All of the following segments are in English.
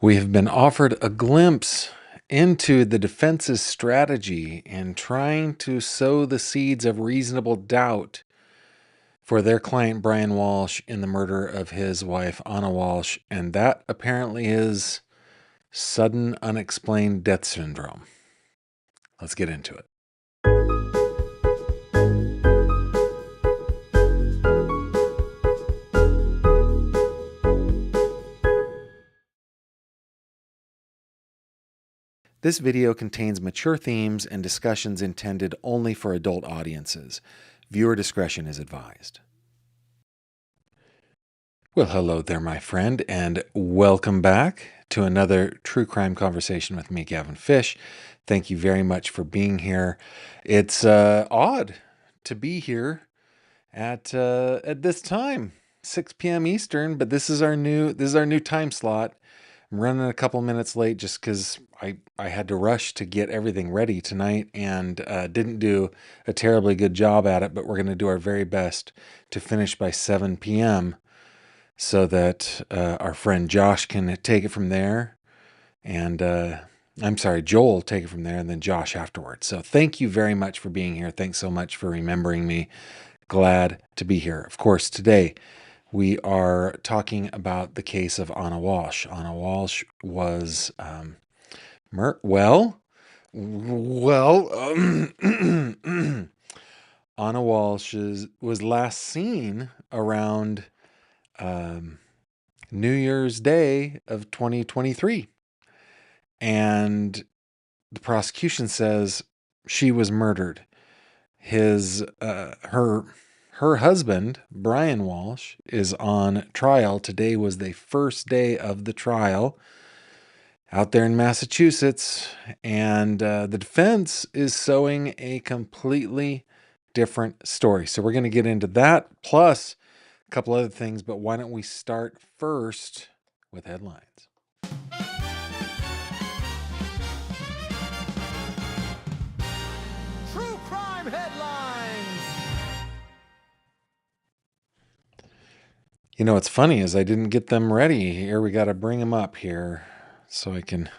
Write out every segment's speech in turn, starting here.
We have been offered a glimpse into the defense's strategy in trying to sow the seeds of reasonable doubt for their client Brian Walshe in the murder of his wife Anna Walshe, and that apparently is sudden unexplained death syndrome. Let's get into it. This video contains mature themes and discussions intended only for adult audiences. Viewer discretion is advised. Well, hello there, my friend, and welcome back to another true crime conversation with me, Gavin Fish. Thank you very much for being here. It's odd to be here at this time, 6 p.m. Eastern, but this is our new time slot. I'm running a couple minutes late just because I had to rush to get everything ready tonight and didn't do a terribly good job at it, but we're going to do our very best to finish by 7 p.m. so that our friend Josh can take it from there. And I'm sorry, Joel take it from there, and then Josh afterwards. So thank you very much for being here. Thanks so much for remembering me. Glad to be here. Of course, today we are talking about the case of Anna Walshe. Anna Walshe was, Anna Walshe was last seen around New Year's Day of 2023. And the prosecution says she was murdered. Her husband, Brian Walshe, is on trial. Today was the first day of the trial out there in Massachusetts, and the defense is sowing a completely different story. So we're going to get into that, plus a couple other things, but why don't we start first with headlines? True crime headlines. You know, what's funny is I didn't get them ready here. We got to bring them up here so I can...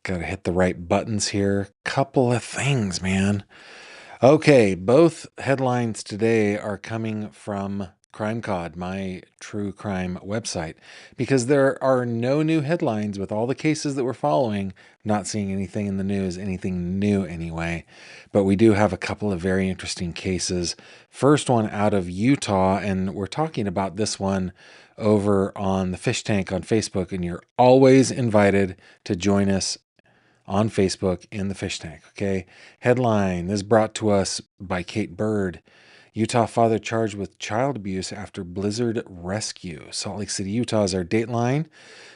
Got to hit the right buttons here. Couple of things, man. Okay, both headlines today are coming from CrimeCod, my true crime website, because there are no new headlines with all the cases that we're following. Not seeing anything in the news, anything new anyway, but we do have a couple of very interesting cases. First one out of Utah, and we're talking about this one over on the Fish Tank on Facebook, and you're always invited to join us on Facebook in the Fish Tank, okay? Headline, this is brought to us by Kate Bird. Utah father charged with child abuse after blizzard rescue. Salt Lake City, Utah is our dateline.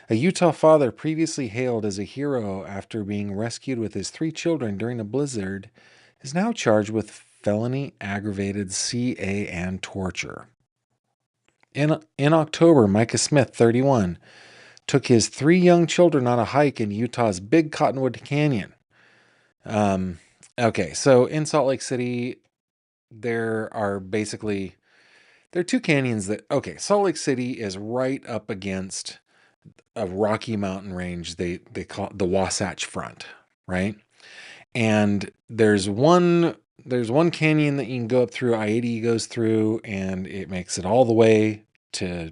A Utah father previously hailed as a hero after being rescued with his 3 children during a blizzard is now charged with felony aggravated CA and torture. In October, Micah Smith, 31, took his 3 young children on a hike in Utah's Big Cottonwood Canyon. Okay, so in Salt Lake City, there are 2 canyons that... Okay, Salt Lake City is right up against a Rocky Mountain range they call it the Wasatch Front, right? And there's one canyon that you can go up through. I-80 goes through, and it makes it all the way to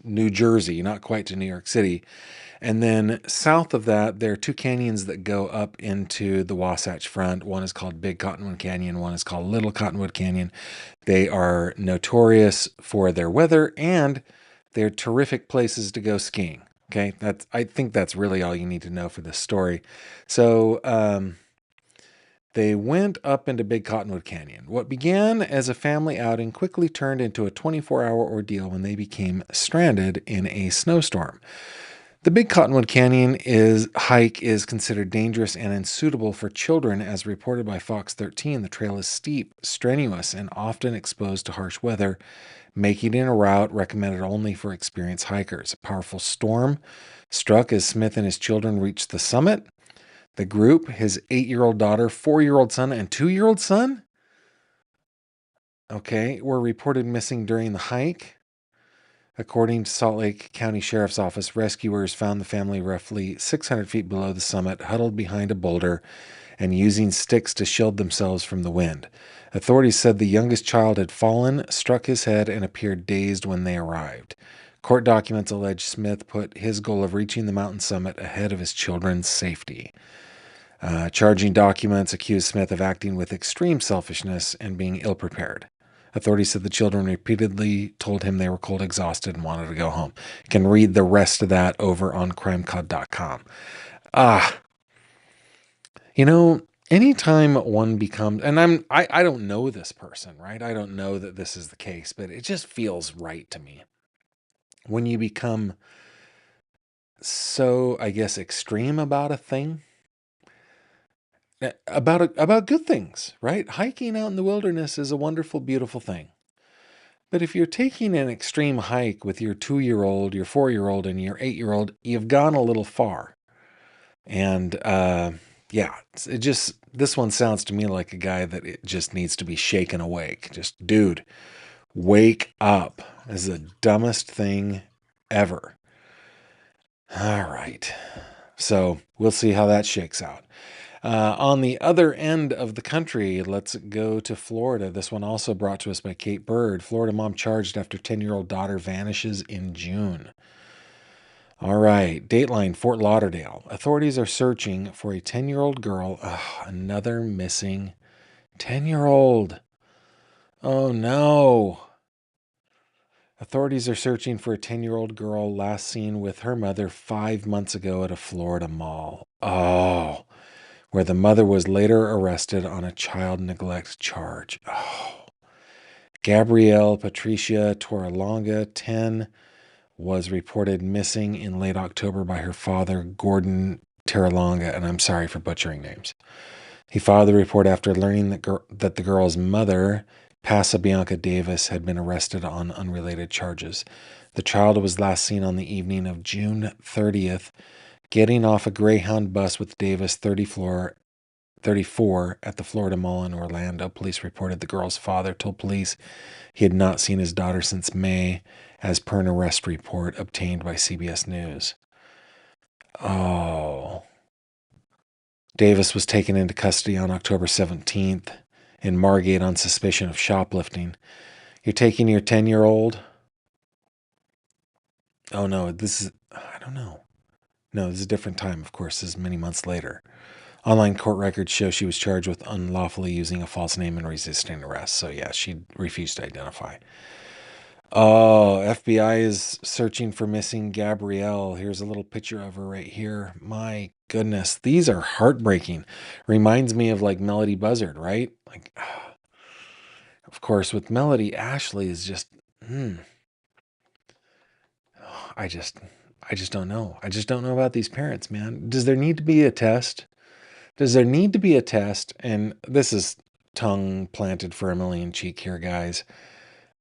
New Jersey, not quite to New York City. And then south of that, there are 2 canyons that go up into the Wasatch Front. One is called Big Cottonwood Canyon. One is called Little Cottonwood Canyon. They are notorious for their weather, and they're terrific places to go skiing. Okay, I think that's really all you need to know for this story. So they went up into Big Cottonwood Canyon. What began as a family outing quickly turned into a 24-hour ordeal when they became stranded in a snowstorm. The Big Cottonwood Canyon hike is considered dangerous and unsuitable for children, as reported by Fox 13. The trail is steep, strenuous, and often exposed to harsh weather, making it a route recommended only for experienced hikers. A powerful storm struck as Smith and his children reached the summit. The group, his 8-year-old daughter, 4-year-old son, and 2-year-old son, were reported missing during the hike. According to Salt Lake County Sheriff's Office, rescuers found the family roughly 600 feet below the summit, huddled behind a boulder and using sticks to shield themselves from the wind. Authorities said the youngest child had fallen, struck his head, and appeared dazed when they arrived. Court documents allege Smith put his goal of reaching the mountain summit ahead of his children's safety. Charging documents accused Smith of acting with extreme selfishness and being ill prepared. Authorities said the children repeatedly told him they were cold, exhausted, and wanted to go home. You can read the rest of that over on crimecod.com. You know, anytime one becomes, and I don't know this person, right? I don't know that this is the case, but it just feels right to me. When you become so, I guess, extreme about a thing, about good things, right? Hiking out in the wilderness is a wonderful, beautiful thing. But if you're taking an extreme hike with your 2-year-old, your 4-year-old, and your 8-year-old, you've gone a little far. And yeah, this one sounds to me like a guy that it just needs to be shaken awake. Just, dude, wake up. This is the dumbest thing ever. All right. So we'll see how that shakes out. On the other end of the country, let's go to Florida. This one also brought to us by Kate Bird. Florida mom charged after 10-year-old daughter vanishes in June. All right, Dateline, Fort Lauderdale. Authorities are searching for a 10-year-old girl. Another missing 10-year-old. Oh no. Authorities are searching for a 10-year-old girl last seen with her mother 5 months ago at a Florida mall. Oh, where the mother was later arrested on a child neglect charge. Oh. Gabrielle Patricia Torralonga, 10, was reported missing in late October by her father, Gordon Terralonga, and I'm sorry for butchering names. He filed the report after learning that the girl's mother, Pasabianca Davis, had been arrested on unrelated charges. The child was last seen on the evening of June 30th, getting off a Greyhound bus with Davis, 34, at the Florida Mall in Orlando. Police reported the girl's father told police he had not seen his daughter since May, as per an arrest report obtained by CBS News. Oh. Davis was taken into custody on October 17th in Margate on suspicion of shoplifting. You're taking your 10-year-old? Oh no, I don't know. No, this is a different time, of course. This is many months later. Online court records show she was charged with unlawfully using a false name and resisting arrest. So yeah, she refused to identify. Oh, FBI is searching for missing Gabrielle. Here's a little picture of her right here. My goodness, these are heartbreaking. Reminds me of like Melody Buzzard, right? Like, of course, with Melody, Ashley is just, I just don't know. I just don't know about these parents, man. Does there need to be a test? Does there need to be a test? And this is tongue planted for a million cheek here, guys.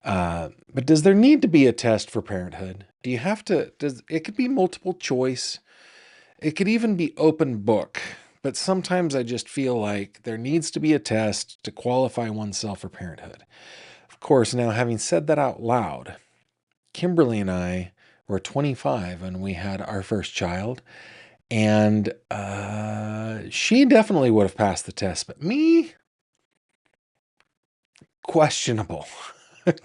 But does there need to be a test for parenthood? Do you have to, it could be multiple choice. It could even be open book. But sometimes I just feel like there needs to be a test to qualify oneself for parenthood. Of course, now having said that out loud, Kimberly and I were 25 when we had our first child. And she definitely would have passed the test. But me, questionable.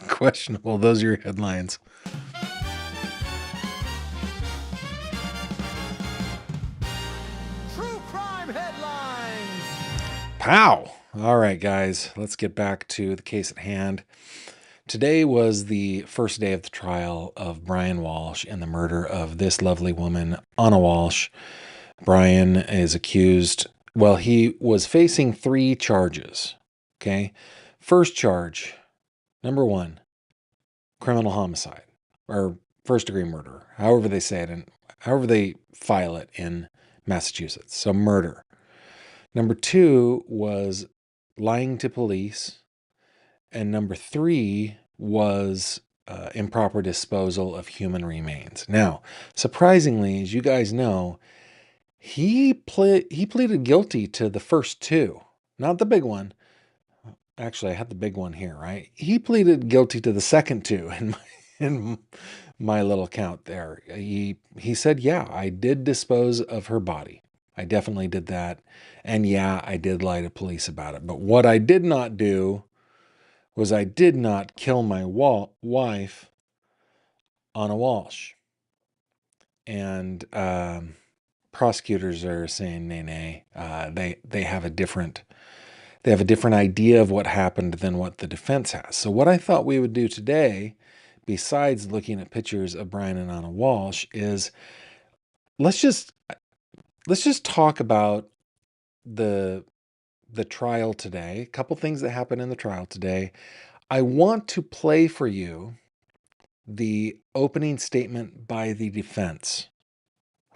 Questionable. Those are your headlines. True crime headlines. Pow! All right, guys, let's get back to the case at hand. Today was the first day of the trial of Brian Walshe and the murder of this lovely woman, Anna Walshe. Brian is accused, well, he was facing 3 charges. Okay. First charge, number 1, criminal homicide or first degree murder, however they say it and however they file it in Massachusetts. So murder. Number 2 was lying to police. And number 3 was improper disposal of human remains. Now, surprisingly, as you guys know, he pleaded guilty to the first 2, not the big one. Actually, I had the big one here, right? He pleaded guilty to the second 2 in my little count there. He said, yeah, I did dispose of her body. I definitely did that. And yeah, I did lie to police about it. But what I did not do was I did not kill my wife, Anna Walsh. And prosecutors are saying nay, nay. They have a different idea of what happened than what the defense has. So what I thought we would do today, besides looking at pictures of Brian and Anna Walsh, is let's just talk about the trial today. A couple things that happened in the trial today. I want to play for you the opening statement by the defense.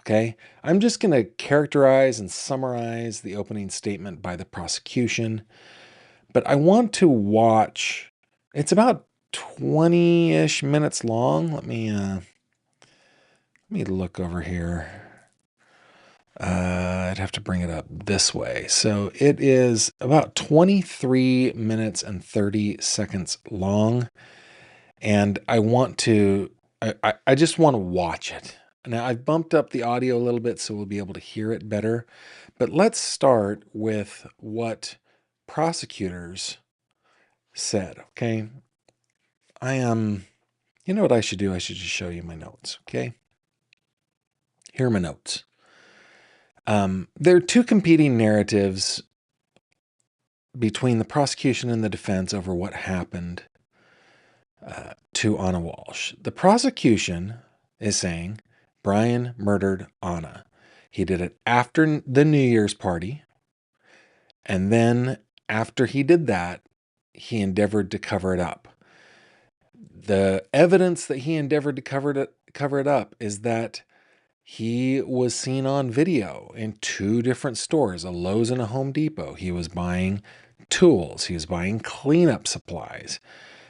Okay? I'm just going to characterize and summarize the opening statement by the prosecution, but I want to watch. It's about 20-ish minutes long. Let me look over here. I'd have to bring it up this way. So it is about 23 minutes and 30 seconds long. And I want to, I just want to watch it. Now I've bumped up the audio a little bit so we'll be able to hear it better. But let's start with what prosecutors said, okay? You know what I should do? I should just show you my notes, okay? Here are my notes. There are two competing narratives between the prosecution and the defense over what happened to Anna Walsh. The prosecution is saying Brian murdered Anna. He did it after the New Year's party. And then after he did that, he endeavored to cover it up. The evidence that he endeavored to cover it up is that he was seen on video in two different stores, a Lowe's and a Home Depot. He was buying tools. He was buying cleanup supplies.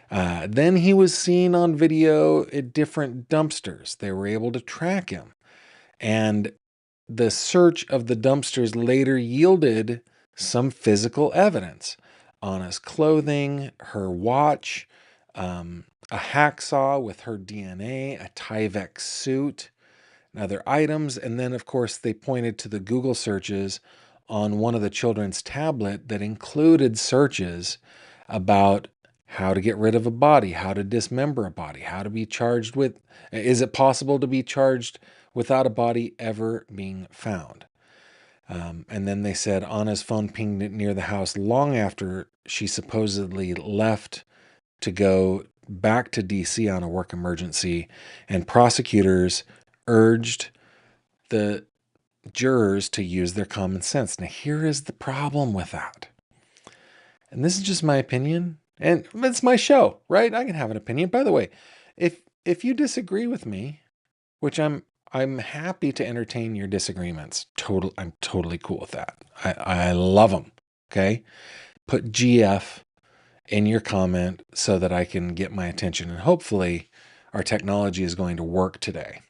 Then he was seen on video at different dumpsters. They were able to track him. And the search of the dumpsters later yielded some physical evidence on his clothing, her watch, a hacksaw with her DNA, a Tyvek suit, and other items. And then, of course, they pointed to the Google searches on one of the children's tablet that included searches about how to get rid of a body, how to dismember a body, how to be charged with, is it possible to be charged without a body ever being found? And then they said Anna's phone pinged near the house long after she supposedly left to go back to DC on a work emergency, and prosecutors urged the jurors to use their common sense. Now, here is the problem with that. And this is just my opinion, and it's my show, right? I can have an opinion. By the way, if you disagree with me, which I'm happy to entertain your disagreements. I'm totally cool with that. I love them. Okay? Put GF in your comment so that I can get my attention, and hopefully our technology is going to work today.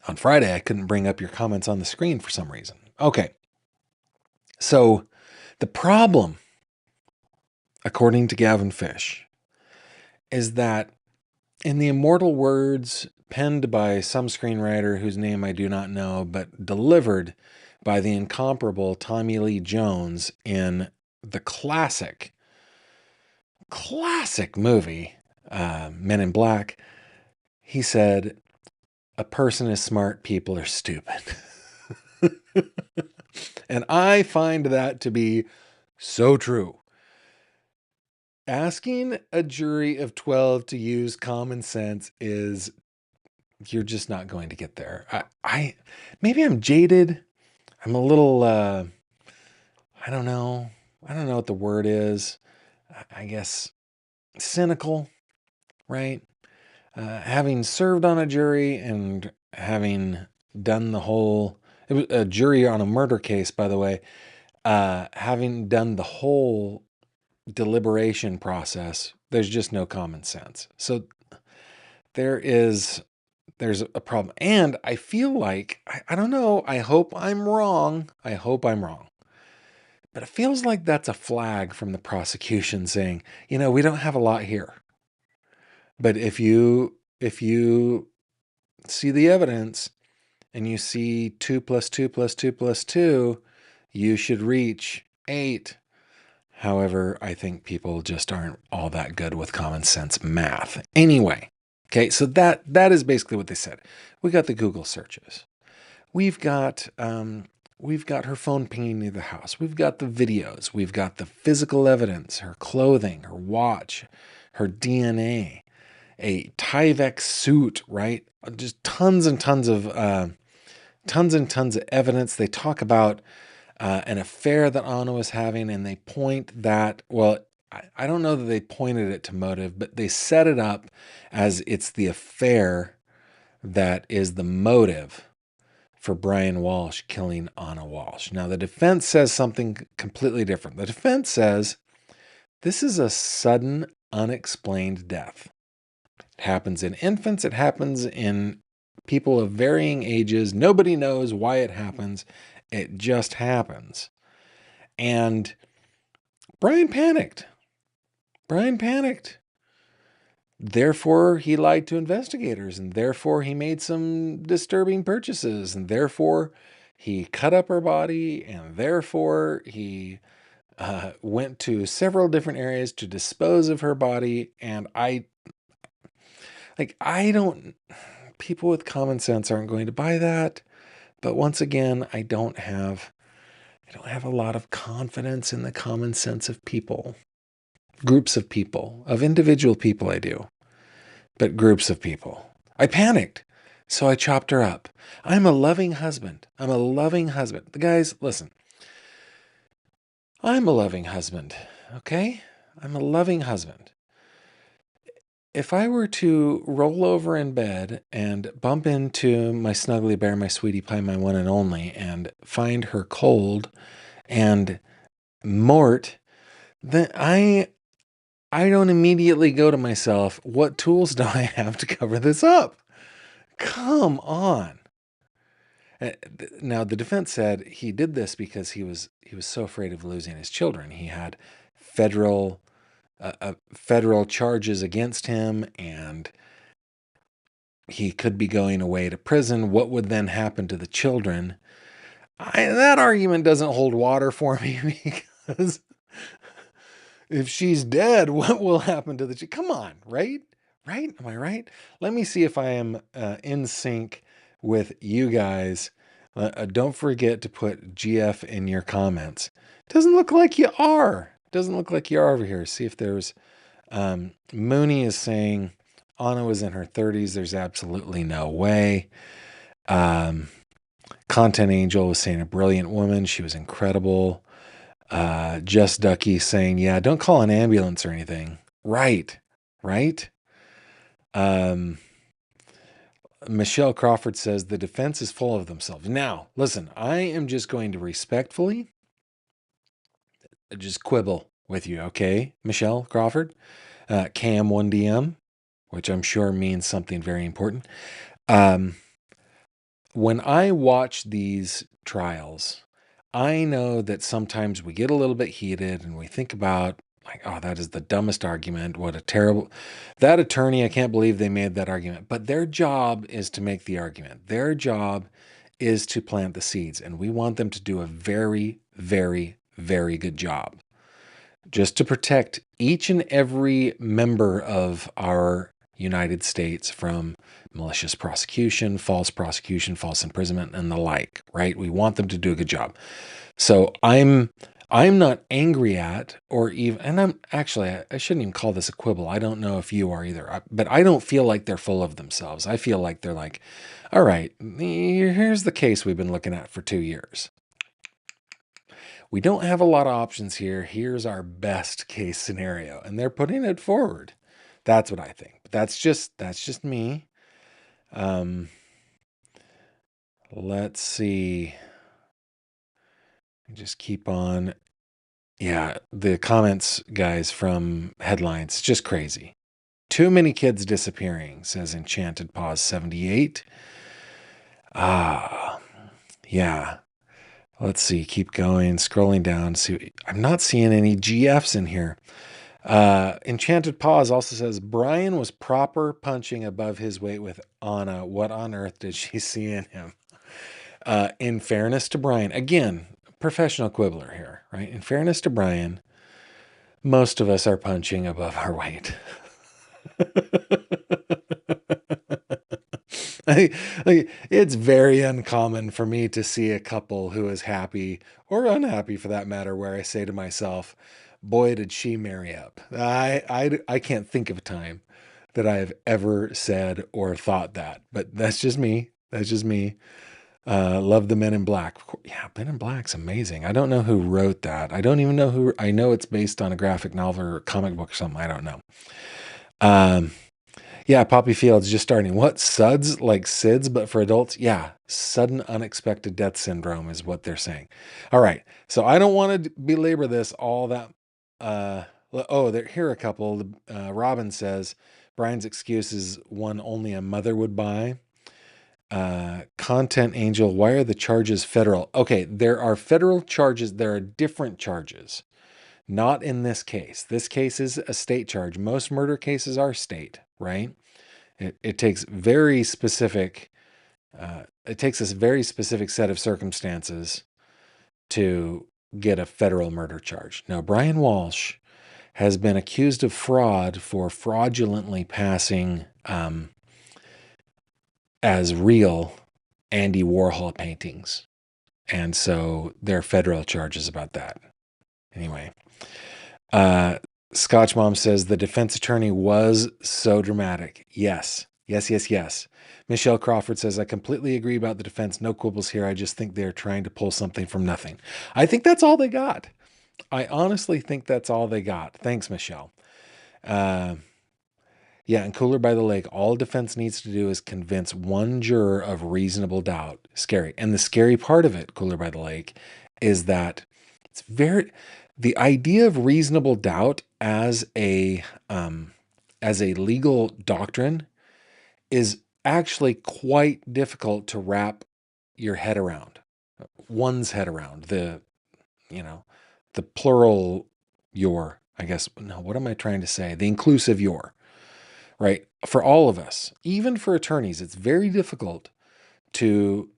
On Friday, I couldn't bring up your comments on the screen for some reason. Okay. So the problem, according to Gavin Fish, is that in the immortal words penned by some screenwriter whose name I do not know, but delivered by the incomparable Tommy Lee Jones in the classic movie, Men in Black, he said, "A person is smart, people are stupid." And I find that to be so true. Asking a jury of 12 to use common sense is, you're just not going to get there. I maybe I'm jaded. I'm a little, I don't know. I don't know what the word is. I guess cynical, right? Having served on a jury and having done the whole, it was a jury on a murder case, by the way, having done the whole deliberation process, there's just no common sense. So there's a problem. And I feel like, I don't know, I hope I'm wrong. But it feels like that's a flag from the prosecution saying, we don't have a lot here. But if you see the evidence and you see 2 plus 2 plus 2 plus 2, you should reach 8. However, I think people just aren't all that good with common sense math. Anyway, okay, so that is basically what they said. We got the Google searches. We've got her phone pinging near the house. We've got the videos. We've got the physical evidence, her clothing, her watch, her DNA, a Tyvek suit, right? Just tons and tons of evidence. They talk about an affair that Anna was having, and they point that, well, I don't know that they pointed it to motive, but they set it up as it's the affair that is the motive for Brian Walshe killing Anna Walshe. Now, the defense says something completely different. The defense says this is a sudden, unexplained death. It happens in infants, it happens in people of varying ages. Nobody knows why it happens. It just happens. And Brian panicked. Brian panicked. Therefore, he lied to investigators, and therefore he made some disturbing purchases, and therefore he cut up her body, and therefore he went to several different areas to dispose of her body. And I don't, people with common sense aren't going to buy that. But once again, I don't have a lot of confidence in the common sense of people. Groups of people, of individual people I do, but groups of people. I panicked, so I chopped her up. I'm a loving husband. I'm a loving husband. The guys, listen, I'm a loving husband, okay? I'm a loving husband. If I were to roll over in bed and bump into my snuggly bear, my sweetie pie, my one and only, and find her cold and mort, then I don't immediately go to myself, what tools do I have to cover this up? Come on. Now, the defense said he did this because he was so afraid of losing his children. He had federal charges against him, and he could be going away to prison. What would then happen to the children? That argument doesn't hold water for me because if she's dead, what will happen to the child? Come on, right? Right? Am I right? Let me see if I am in sync with you guys. Don't forget to put GF in your comments. Doesn't look like you are. Doesn't look like you are over here. See if there's... Mooney is saying Anna was in her 30s. There's absolutely no way. Content Angel was saying a brilliant woman. She was incredible. Just Ducky saying, yeah, don't call an ambulance or anything. Right. Right. Michelle Crawford says the defense is full of themselves. Now, listen, I am just going to respectfully just quibble with you, okay, Michelle Crawford? Cam1DM, which I'm sure means something very important. When I watch these trials, I know that sometimes we get a little bit heated and we think about, like, oh, that is the dumbest argument. What a terrible, that attorney, I can't believe they made that argument. But their job is to make the argument. Their job is to plant the seeds. And we want them to do a very, very, very good job, just to protect each and every member of our United States from malicious prosecution, false imprisonment, and the like, right? We want them to do a good job. So I'm not angry at, or even, and I shouldn't even call this a quibble. I don't know if you are either, but I don't feel like they're full of themselves. I feel like they're like, all right, here's the case we've been looking at for 2 years. We don't have a lot of options here. Here's our best case scenario. And they're putting it forward. That's what I think. But that's just me. Let's see. Just keep on. Yeah, the comments, guys, from headlines, just crazy. Too many kids disappearing, says Enchanted Paws 78. Yeah. Let's see, keep going, scrolling down. See, I'm not seeing any GFs in here. Enchanted Paws also says Brian was proper punching above his weight with Anna. What on earth did she see in him? In fairness to Brian, again, professional quibbler here, right? In fairness to Brian, most of us are punching above our weight. It's very uncommon for me to see a couple who is happy or unhappy for that matter, where I say to myself, boy, did she marry up. I can't think of a time that I have ever said or thought that, but that's just me. That's just me. Love the Men in Black. Yeah, Men in Black's amazing. I don't know who wrote that. I don't even know who. I know it's based on a graphic novel or a comic book or something. I don't know. Yeah, Poppy Fields just starting. What, SUDS like SIDS, but for adults? Yeah, sudden unexpected death syndrome is what they're saying. All right, so I don't want to belabor this all that. Here are a couple. Robin says Brian's excuse is one only a mother would buy. Content Angel, why are the charges federal? Okay, there are federal charges. There are different charges. Not in this case. This case is a state charge. Most murder cases are state, right? It takes very specific. It takes a very specific set of circumstances to get a federal murder charge. Now, Brian Walshe has been accused of fraud for fraudulently passing as real Andy Warhol paintings. And so there are federal charges about that. Anyway, Scotch Mom says the defense attorney was so dramatic. Yes. Michelle Crawford says, I completely agree about the defense. No quibbles here. I just think they're trying to pull something from nothing. I think that's all they got. I honestly think that's all they got. Thanks, Michelle. Yeah, and Cooler by the Lake, all defense needs to do is convince one juror of reasonable doubt. Scary. And the scary part of it, Cooler by the Lake, is that the idea of reasonable doubt as a legal doctrine is actually quite difficult to wrap your head around, one's head around. The plural your, I guess, no, what am I trying to say? The inclusive your. Right? For all of us, even for attorneys, it's very difficult to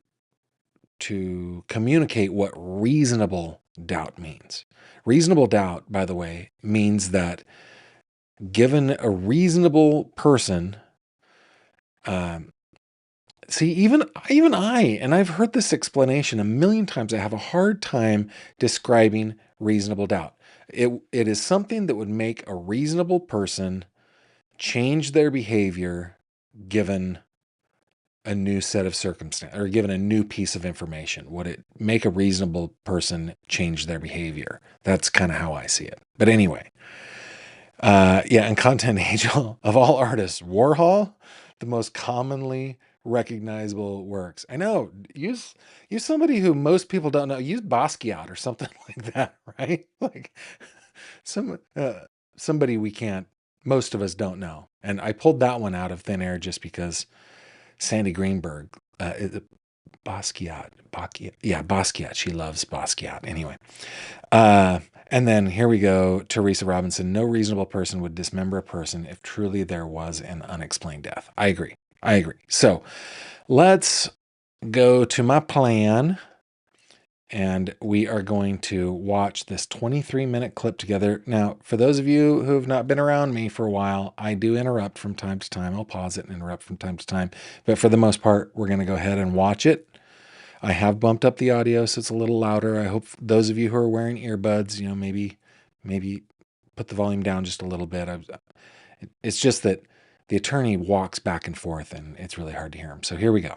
communicate what reasonable doubt means. Reasonable doubt, by the way, means that given a reasonable person, even I, and I've heard this explanation a million times, I have a hard time describing reasonable doubt. It is something that would make a reasonable person change their behavior given a new set of circumstance or given a new piece of information. Would it make a reasonable person change their behavior? That's kind of how I see it. But anyway, and Content Angel, of all artists, Warhol, the most commonly recognizable works. I know, use somebody who most people don't know. Use Basquiat or something like that, right? Like somebody most of us don't know. And I pulled that one out of thin air just because Sandy Greenberg, Basquiat. She loves Basquiat. Anyway. And then here we go. Teresa Robinson, no reasonable person would dismember a person if truly there was an unexplained death. I agree. So let's go to my plan. And we are going to watch this 23-minute clip together. Now, for those of you who have not been around me for a while, I do interrupt from time to time. I'll pause it and interrupt from time to time. But for the most part, we're going to go ahead and watch it. I have bumped up the audio so it's a little louder. I hope those of you who are wearing earbuds, maybe put the volume down just a little bit. It's just that the attorney walks back and forth and it's really hard to hear him. So here we go.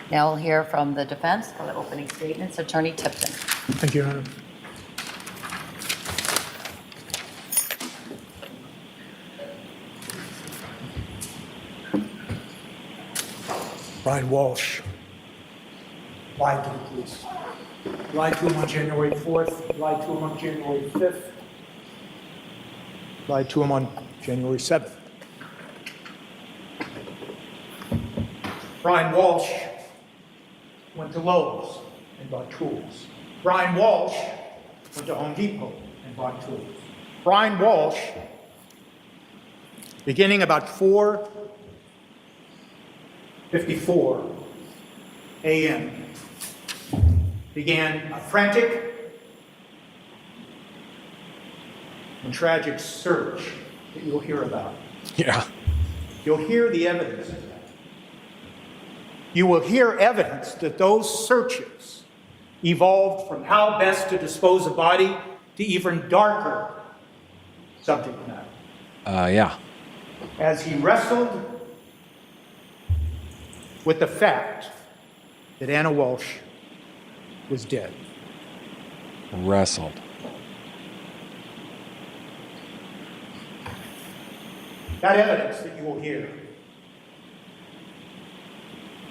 Now we'll hear from the defense for the opening statements. Attorney Tipton. Thank you, Your Honor. Brian Walshe lied to the police. Lied to him on January 4th, lied to him on January 5th, lied to him on January 7th. Brian Walshe went to Lowe's and bought tools. Brian Walshe went to Home Depot and bought tools. Brian Walshe, beginning about 4:54 a.m., began a frantic and tragic search that you'll hear about. Yeah. You'll hear the evidence of that. You will hear evidence that those searches evolved from how best to dispose a body to even darker subject matter. Yeah. As he wrestled with the fact that Anna Walshe was dead. Wrestled. That evidence that you will hear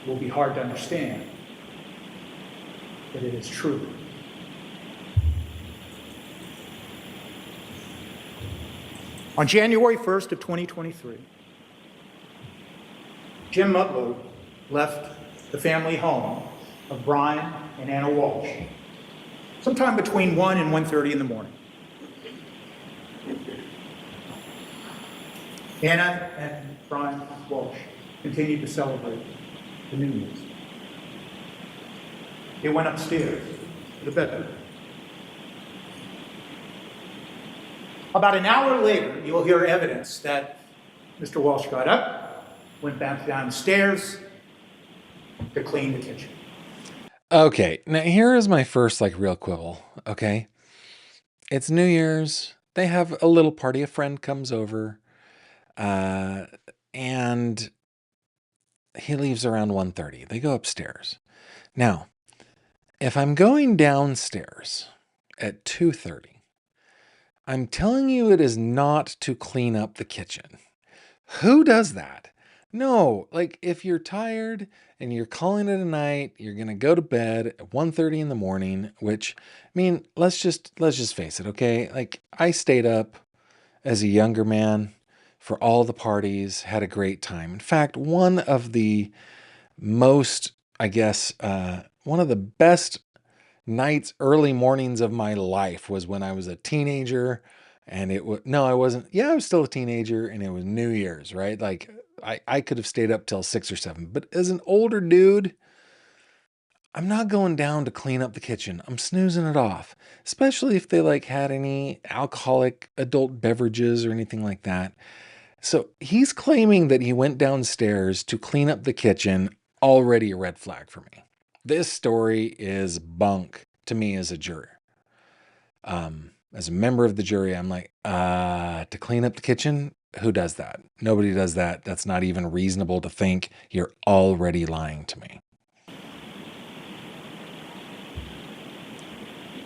will be hard to understand, but it is true. On January 1st of 2023, Jim Mutlow left the family home of Brian and Anna Walshe sometime between 1 and 1:30 in the morning. Anna and Brian Walshe continued to celebrate the New Year's. They went upstairs to the bedroom. About an hour later, you'll hear evidence that Mr. Walshe got up, went back downstairs to clean the kitchen. Okay, now here is my first real quibble, okay? It's New Year's. They have a little party. A friend comes over, and he leaves around 1:30. They go upstairs. Now, if I'm going downstairs at 2:30, I'm telling you it is not to clean up the kitchen. Who does that? No, if you're tired and you're calling it a night, you're going to go to bed at 1:30 in the morning, which, I mean, let's just face it, okay? I stayed up as a younger man for all the parties, had a great time. In fact, one of the most, one of the best nights, early mornings of my life was when I was a teenager, and I wasn't. Yeah, I was still a teenager, and it was New Year's, right? I could have stayed up till 6 or 7, but as an older dude, I'm not going down to clean up the kitchen. I'm snoozing it off, especially if they had any alcoholic adult beverages or anything like that. So he's claiming that he went downstairs to clean up the kitchen, already a red flag for me. This story is bunk to me as a juror. As a member of the jury, I'm to clean up the kitchen? Who does that? Nobody does that. That's not even reasonable to think. You're already lying to me.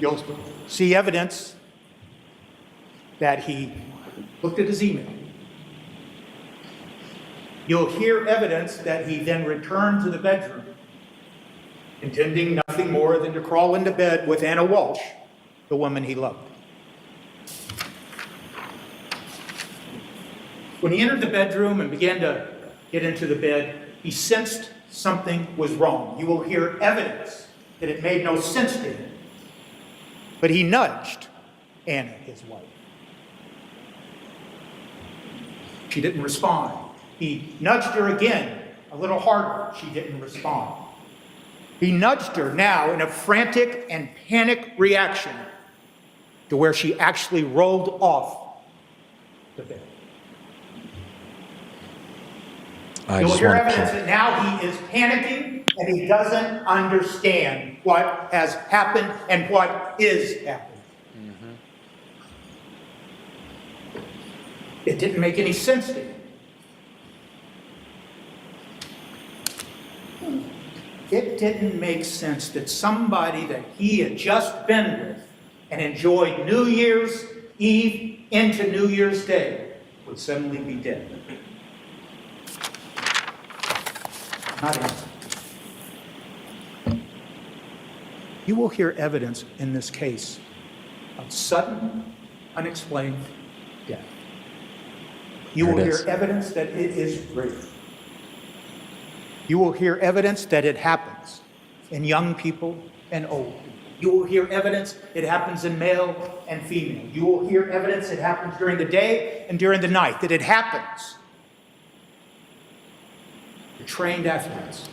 You'll see evidence that he looked at his email. You'll hear evidence that he then returned to the bedroom, intending nothing more than to crawl into bed with Anna Walshe, the woman he loved. When he entered the bedroom and began to get into the bed, he sensed something was wrong. You will hear evidence that it made no sense to him. But he nudged Anna, his wife. She didn't respond. He nudged her again, a little harder. She didn't respond. He nudged her now in a frantic and panic reaction to where she actually rolled off the bed. You'll hear evidence that now he is panicking and he doesn't understand what has happened and what is happening. Mm-hmm. It didn't make any sense to him. It didn't make sense that somebody that he had just been with and enjoyed New Year's Eve into New Year's Day would suddenly be dead. Not innocent. You will hear evidence in this case of sudden, unexplained death. You will hear evidence that it is real. You will hear evidence that it happens in young people and old people. You will hear evidence it happens in male and female. You will hear evidence it happens during the day and during the night, that it happens to trained athletes.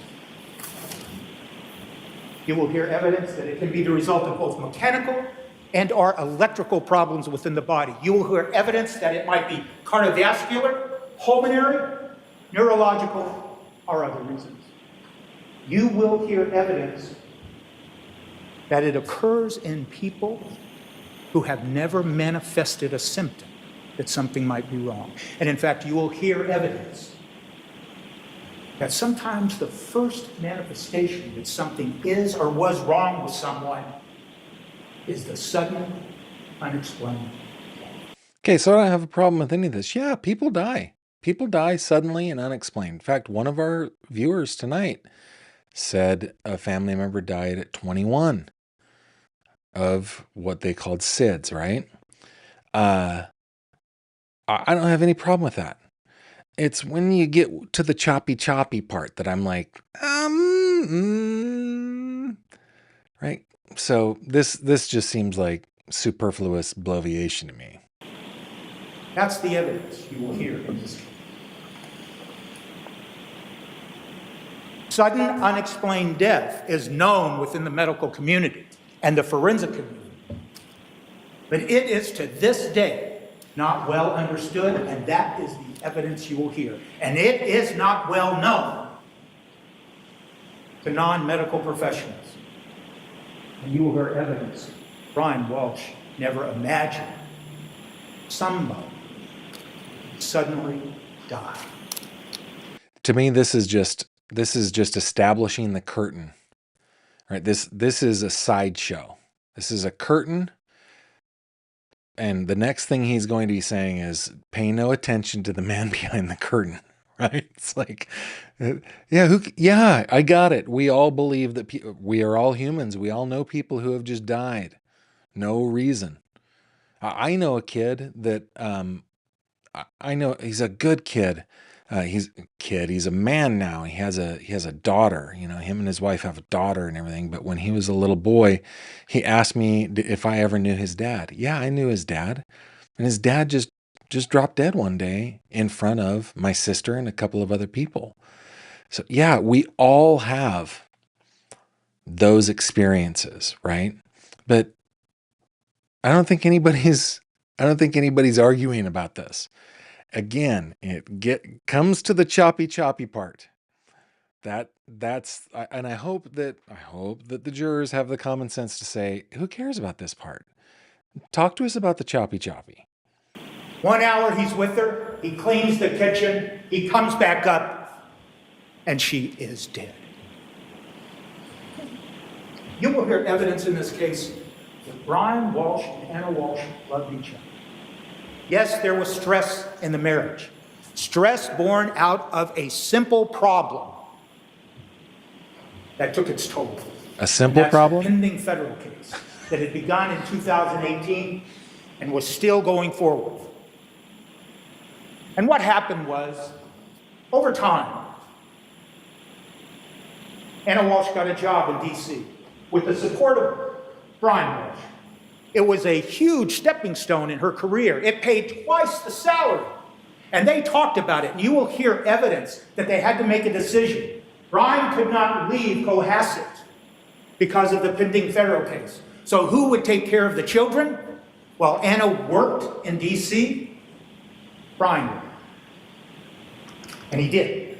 You will hear evidence that it can be the result of both mechanical and or electrical problems within the body. You will hear evidence that it might be cardiovascular, pulmonary, neurological, or other reasons. You will hear evidence that it occurs in people who have never manifested a symptom that something might be wrong. And in fact, you will hear evidence that sometimes the first manifestation that something is or was wrong with someone is the sudden, unexplained. Okay, so I don't have a problem with any of this. Yeah, people die. People die suddenly and unexplained. In fact, one of our viewers tonight said a family member died at 21 of what they called SIDS, right? I don't have any problem with that. It's when you get to the choppy part that I'm like, right? So this just seems like superfluous bloviation to me. That's the evidence you will hear in this case. Sudden unexplained death is known within the medical community and the forensic community. But it is to this day not well understood, and that is the evidence you will hear. And it is not well known to non-medical professionals. And you will hear evidence. Brian Walshe never imagined somebody suddenly die. To me, this is just establishing the curtain, right? This is a sideshow. This is a curtain, and the next thing he's going to be saying is, "Pay no attention to the man behind the curtain." Right? It's like, yeah, I got it. We all believe that we are all humans. We all know people who have just died, no reason. I know a kid that I know he's a good kid. He's a man now. He has a daughter, him and his wife have a daughter and everything. But when he was a little boy, he asked me if I ever knew his dad. Yeah, I knew his dad. And his dad just dropped dead one day in front of my sister and a couple of other people. So yeah, we all have those experiences, right? But I don't think anybody's arguing about this. Again, it comes to the choppy part. And I hope that the jurors have the common sense to say, who cares about this part? Talk to us about the choppy. 1 hour he's with her, he cleans the kitchen, he comes back up, and she is dead. You will hear evidence in this case that Brian Walshe and Anna Walshe loved each other. Yes, there was stress in the marriage. Stress born out of a simple problem that took its toll. A simple problem? A pending federal case that had begun in 2018 and was still going forward. And what happened was, over time, Anna Walshe got a job in D.C. with the support of Brian Walshe. It was a huge stepping stone in her career. It paid twice the salary. And they talked about it. And you will hear evidence that they had to make a decision. Brian could not leave Cohasset because of the pending federal case. So who would take care of the children? Well, Anna worked in D.C. Brian would. And he did.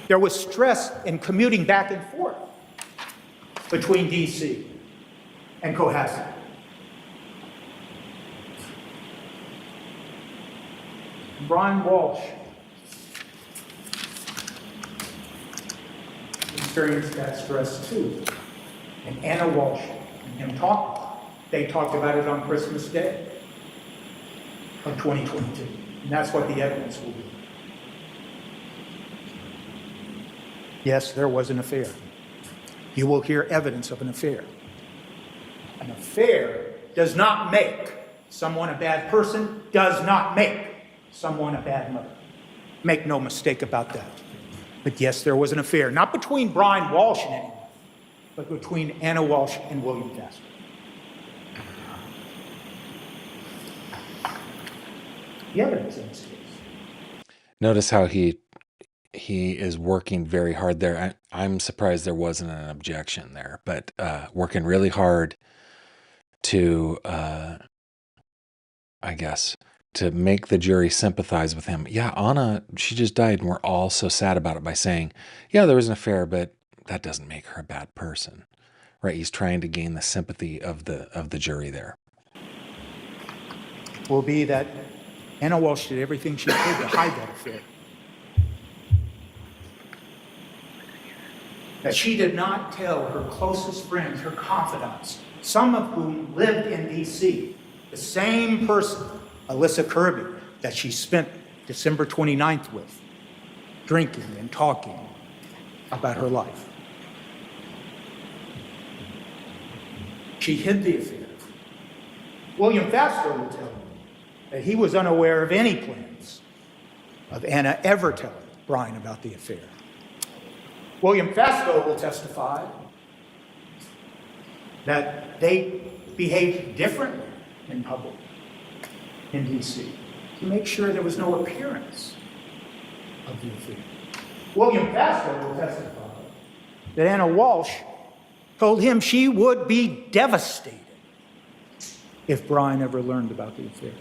There was stress in commuting back and forth between D.C. and Cohasset. Brian Walshe experienced that stress too. And Anna Walshe and him talked about it. They talked about it on Christmas Day of 2022. And that's what the evidence will be. Yes, there was an affair. You will hear evidence of an affair. An affair does not make someone a bad person, does not make someone a bad mother. Make no mistake about that. But yes, there was an affair, not between Brian Walshe and anyone, but between Anna Walshe and William Faster. The evidence in this case. Notice how he is working very hard there. I'm surprised there wasn't an objection there, but working really hard to, I guess, to make the jury sympathize with him. Yeah, Anna, she just died, and we're all so sad about it by saying, yeah, there was an affair, but that doesn't make her a bad person, right? He's trying to gain the sympathy of the jury there. Will be that Anna Walshe did everything she could to hide that affair. That she did not tell her closest friends, her confidants, some of whom lived in D.C., the same person, Alyssa Kirby, that she spent December 29th with, drinking and talking about her life. She hid the affair. William Faster will tell you that he was unaware of any plans of Anna ever telling Brian about the affair. William Faster will testify that they behaved differently in public in D.C. to make sure there was no appearance of the affair. William Faster will testify that Anna Walshe told him she would be devastated if Brian ever learned about the affair.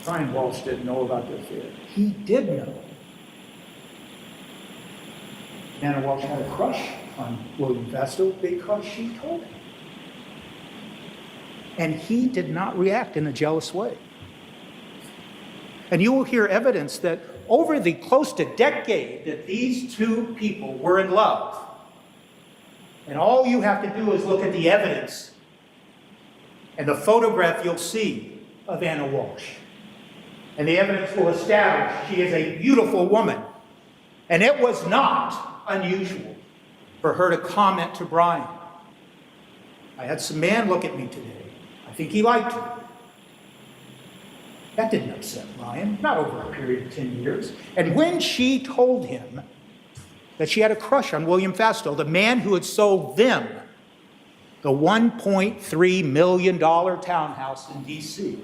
Brian Walshe didn't know about the affair. He did know. Anna Walshe had a crush on William Faster because she told him. And he did not react in a jealous way. And you will hear evidence that over the close to decade that these two people were in love, and all you have to do is look at the evidence and the photograph you'll see of Anna Walshe. And the evidence will establish she is a beautiful woman. And it was not unusual for her to comment to Brian, I had some man look at me today. I think he liked her. That didn't upset Brian, not over a period of 10 years. And when she told him that she had a crush on William Faster, the man who had sold them the $1.3 million townhouse in D.C.,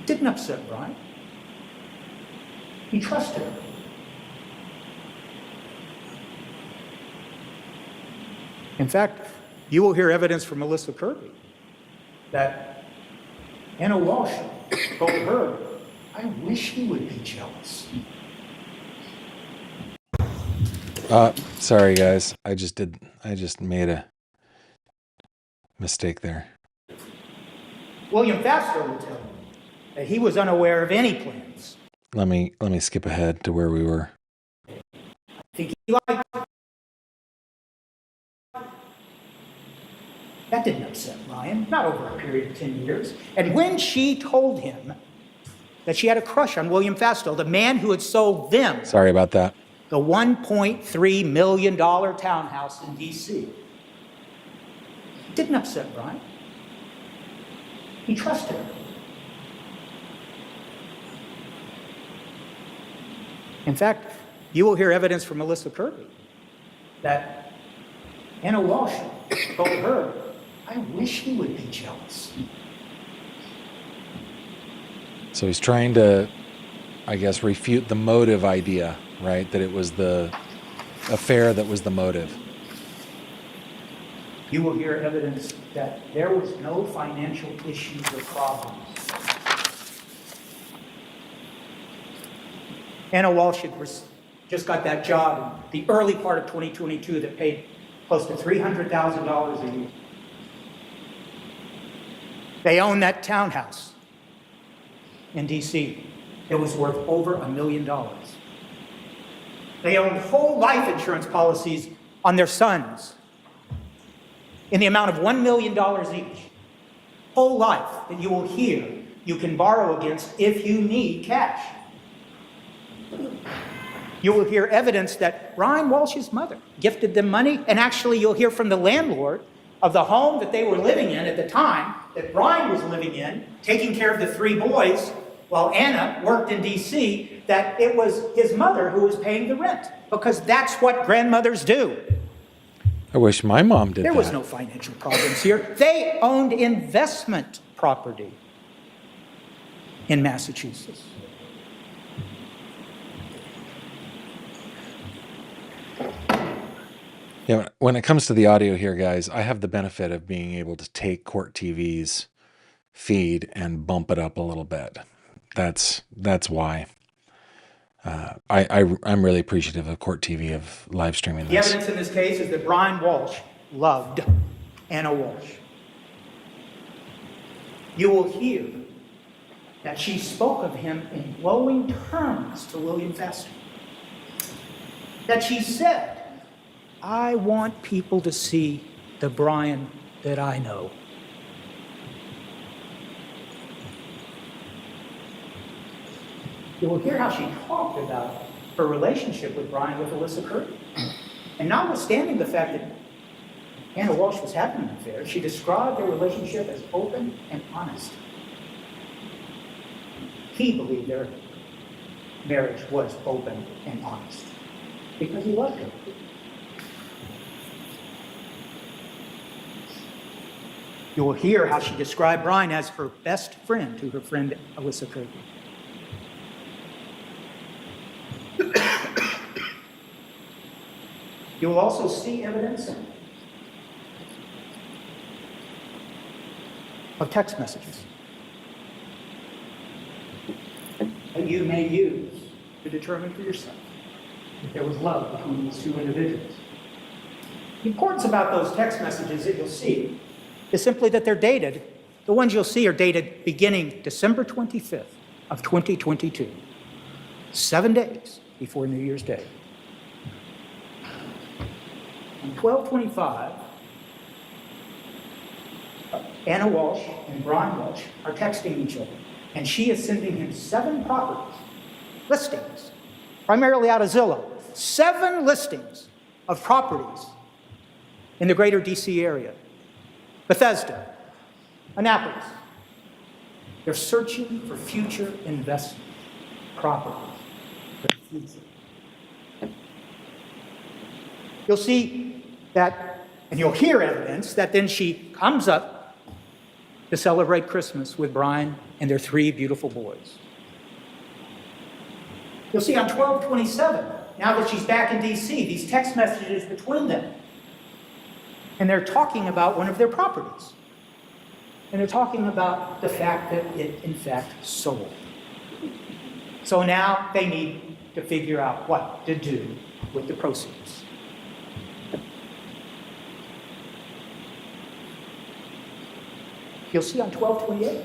it didn't upset Brian. He trusted her. In fact, you will hear evidence from Alyssa Kirby that Anna Walshe told her, I wish he would be jealous. Sorry guys, I just made a mistake there. William Faster will tell you that he was unaware of any plans. Let me skip ahead to where we were. I think he liked her. That didn't upset Brian, not over a period of 10 years. And when she told him that she had a crush on William Faster, the man who had sold them Sorry about that. the $1.3 million townhouse in D.C., it didn't upset Brian. He trusted her. In fact, you will hear evidence from Alyssa Kirby that Anna Walshe told her, I wish he would be jealous. So he's trying to, I guess, refute the motive idea, right? That it was the affair that was the motive. You will hear evidence that there was no financial issues or problems. Anna Walshe had just got that job in the early part of 2022 that paid close to $300,000 a year. They owned that townhouse in D.C. It was worth over $1 million. They owned whole life insurance policies on their sons in the amount of $1 million each. Whole life that you will hear you can borrow against if you need cash. You will hear evidence that Brian Walshe's mother gifted them money, and actually you'll hear from the landlord of the home that they were living in at the time that Brian was living in, taking care of the three boys, while Anna worked in D.C., that it was his mother who was paying the rent, because that's what grandmothers do. I wish my mom did that. There was no financial problems here. They owned investment property in Massachusetts. Yeah, when it comes to the audio here, guys, I have the benefit of being able to take Court TV's feed and bump it up a little bit. That's why. I'm really appreciative of Court TV of live streaming The this. evidence in this case is that Brian Walshe loved Anna Walshe. You will hear that she spoke of him in glowing terms to William Faster. That she said, "I want people to see the Brian that I know." You will hear how she talked about her relationship with Brian with Alyssa Curry. And notwithstanding the fact that Anna Walshe was having an affair, she described their relationship as open and honest. He believed their marriage was open and honest because he loved her. You will hear how she described Brian as her best friend to her friend Alyssa Curry. You will also see evidence of text messages that you may use to determine for yourself if there was love between these two individuals. The importance about those text messages that you'll see is simply that they're dated. The ones you'll see are dated beginning December 25th of 2022, 7 days before New Year's Day. On 12/25, Anna Walshe and Brian Walshe are texting each other, and she is sending him 7 properties, listings, primarily out of Zillow, 7 listings of properties in the greater DC area, Bethesda, Annapolis. They're searching for future investment properties for the future. You'll see that, and you'll hear evidence that then she comes up to celebrate Christmas with Brian and their 3 beautiful boys. You'll see on 12/27, now that she's back in DC, these text messages between them. And they're talking about one of their properties. And they're talking about the fact that it, in fact, sold. So now they need to figure out what to do with the proceeds. You'll see on 12/28,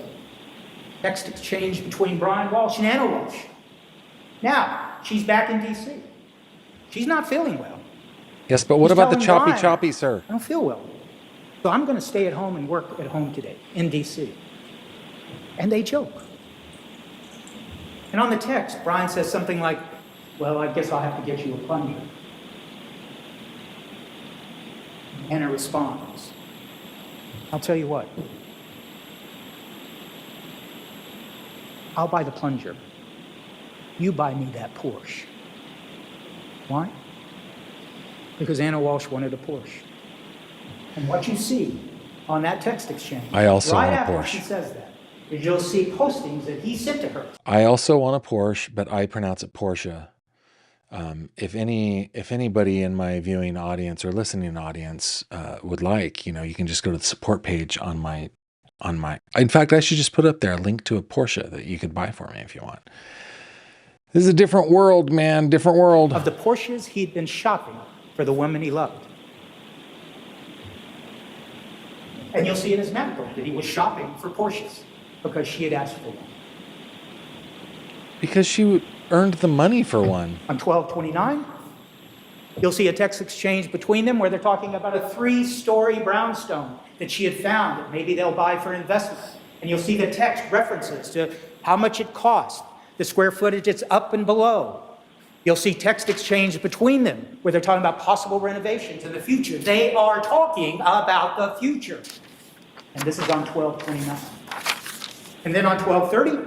text exchange between Brian Walshe and Anna Walshe. Now, she's back in D.C. She's not feeling well. Yes, but what He's about the telling choppy Brian, sir? I don't feel well. So I'm going to stay at home and work at home today in D.C. And they joke. And on the text, Brian says something like, "Well, I guess I'll have to get you a plunger." Anna responds, "I'll tell you what. I'll buy the plunger. You buy me that Porsche." Why? Because Anna Walshe wanted a Porsche. And what you see on that text exchange, I also right want a after Porsche. she says that, is you'll see postings that he sent to her. I also want a Porsche, but I pronounce it Porsche. If anybody in my viewing audience or listening audience would like, you can just go to the support page on my. In fact, I should just put up there a link to a Porsche that you could buy for me if you want. This is a different world, man. Different world. Of the Porsches he'd been shopping for the woman he loved. And you'll see in his medical that he was shopping for Porsches because she had asked for one. Because she earned the money for one. On 12/29, you'll see a text exchange between them where they're talking about a 3-story brownstone that she had found that maybe they'll buy for investment. And you'll see the text references to how much it cost, the square footage it's up and below. You'll see text exchange between them where they're talking about possible renovations in the future. They are talking about the future. And this is on 12/29. And then on 12/30,